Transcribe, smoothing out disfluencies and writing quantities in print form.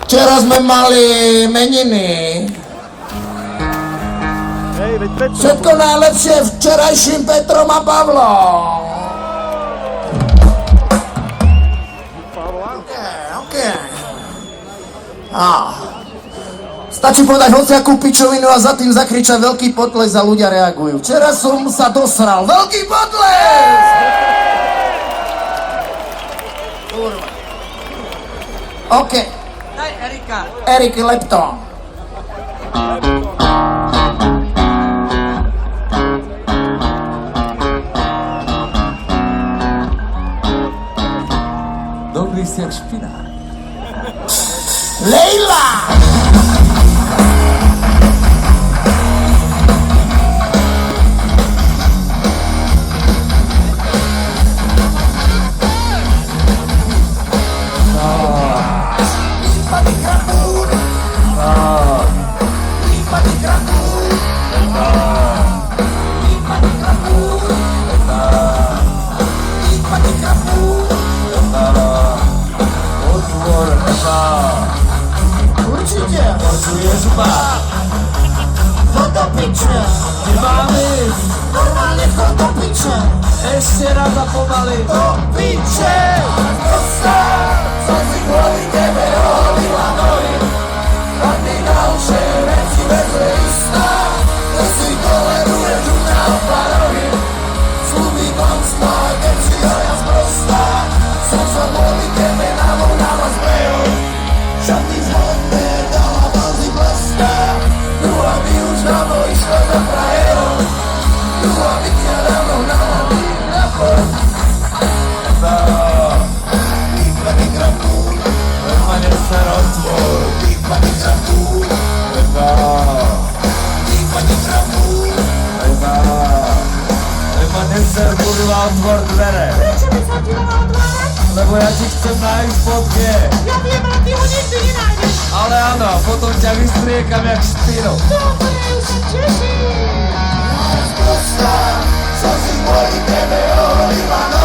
Včera sme mali meniny. Všetko najlepšie včerajším Petrom a Pavlom. Okay. Stačí povedať hociakú pičovinu a za tým zakričať veľký potles a ľudia reagujú. Včera som sa dosral. Veľký potles! OK. Daj Erika. Erik Lepton. Dobrý si jak špinár. Lejla! Určite. Počuješ ma? Fotopiče. Nemám ísť. Normálne fotopiče. Ešte raz a pomaly. Do piče. Prosta. Som si kvôli tebe oholila nohy. A ty ďalšie veci vezme istá. To si toleruješ u mňa oparohy. Slúbi klamstva, keď si ho ja sprostá. Som sa kvôli tebe navolala z brejov. Šaty zhodné dala bazy bleská. Druhá by už dávno išla za frajerov. Druhá by ťa dávno nahľadí na pol. Výpa mikrofón. Normálne sa roztvor. Výpa mikrofón. Výpa mikrofón. Normálne sa kurva otvor dvere. Prečo by som ti mala otvárať? Lebo ja ti chcem nájsť fotke. Ja viem, ale ty ho nikdy nenájdeš. Ale áno, potom ťa vystriekam jak špinu. Dobre, už sa teším. Prosta, som si kvôli tebe oholila nohy.